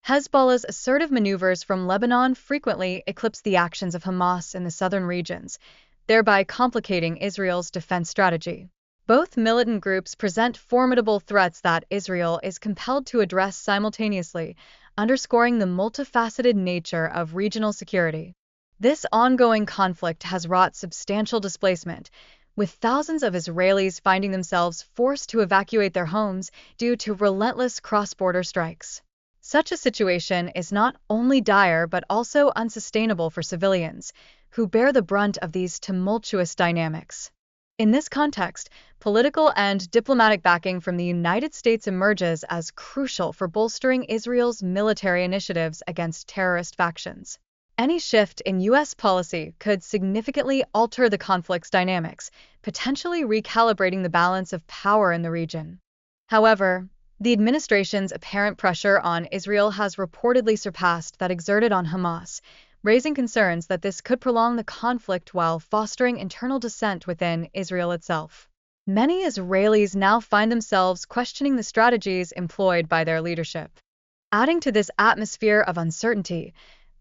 Hezbollah's assertive maneuvers from Lebanon frequently eclipse the actions of Hamas in the southern regions, thereby complicating Israel's defense strategy. Both militant groups present formidable threats that Israel is compelled to address simultaneously, underscoring the multifaceted nature of regional security. This ongoing conflict has wrought substantial displacement, with thousands of Israelis finding themselves forced to evacuate their homes due to relentless cross-border strikes. Such a situation is not only dire but also unsustainable for civilians, who bear the brunt of these tumultuous dynamics. In this context, political and diplomatic backing from the United States emerges as crucial for bolstering Israel's military initiatives against terrorist factions. Any shift in U.S. policy could significantly alter the conflict's dynamics, potentially recalibrating the balance of power in the region. However, the administration's apparent pressure on Israel has reportedly surpassed that exerted on Hamas, raising concerns that this could prolong the conflict while fostering internal dissent within Israel itself. Many Israelis now find themselves questioning the strategies employed by their leadership. Adding to this atmosphere of uncertainty,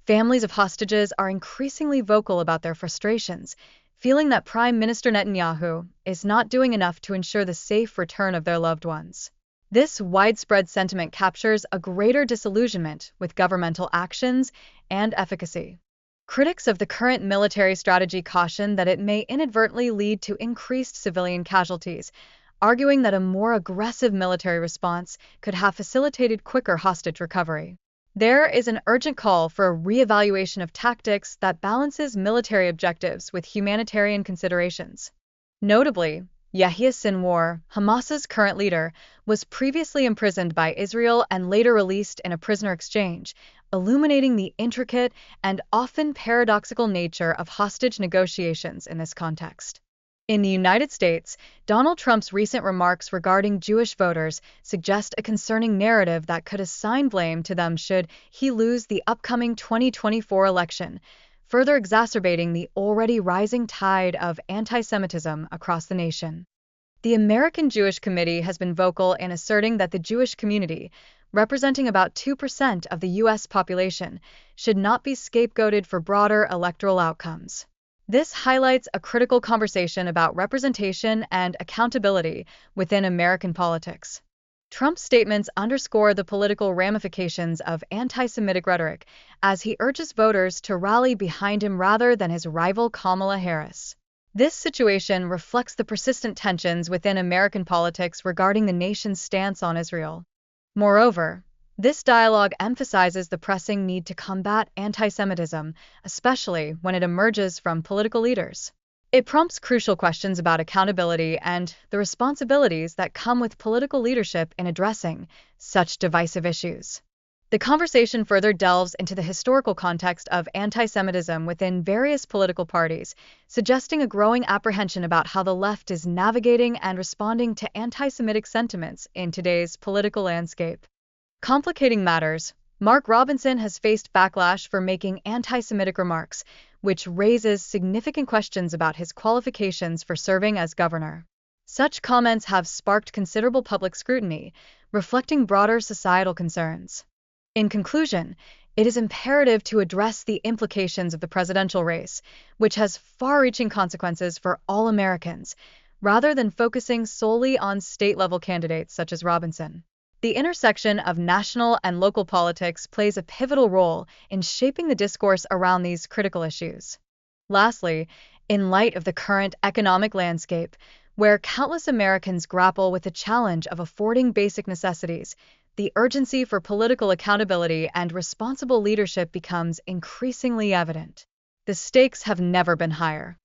families of hostages are increasingly vocal about their frustrations, feeling that Prime Minister Netanyahu is not doing enough to ensure the safe return of their loved ones. This widespread sentiment captures a greater disillusionment with governmental actions and efficacy. Critics of the current military strategy caution that it may inadvertently lead to increased civilian casualties, arguing that a more aggressive military response could have facilitated quicker hostage recovery. There is an urgent call for a re-evaluation of tactics that balances military objectives with humanitarian considerations. Notably, Yahya Sinwar, Hamas's current leader, was previously imprisoned by Israel and later released in a prisoner exchange, illuminating the intricate and often paradoxical nature of hostage negotiations in this context. In the United States, Donald Trump's recent remarks regarding Jewish voters suggest a concerning narrative that could assign blame to them should he lose the upcoming 2024 election, further exacerbating the already rising tide of anti-Semitism across the nation. The American Jewish Committee has been vocal in asserting that the Jewish community, representing about 2% of the U.S. population, should not be scapegoated for broader electoral outcomes. This highlights a critical conversation about representation and accountability within American politics. Trump's statements underscore the political ramifications of anti-Semitic rhetoric as he urges voters to rally behind him rather than his rival Kamala Harris. This situation reflects the persistent tensions within American politics regarding the nation's stance on Israel. Moreover, this dialogue emphasizes the pressing need to combat anti-Semitism, especially when it emerges from political leaders. It prompts crucial questions about accountability and the responsibilities that come with political leadership in addressing such divisive issues. The conversation further delves into the historical context of anti-Semitism within various political parties, suggesting a growing apprehension about how the left is navigating and responding to anti-Semitic sentiments in today's political landscape. Complicating matters, Mark Robinson has faced backlash for making anti-Semitic remarks, which raises significant questions about his qualifications for serving as governor. Such comments have sparked considerable public scrutiny, reflecting broader societal concerns. In conclusion, it is imperative to address the implications of the presidential race, which has far-reaching consequences for all Americans, rather than focusing solely on state-level candidates such as Robinson. The intersection of national and local politics plays a pivotal role in shaping the discourse around these critical issues. Lastly, in light of the current economic landscape, where countless Americans grapple with the challenge of affording basic necessities, the urgency for political accountability and responsible leadership becomes increasingly evident. The stakes have never been higher.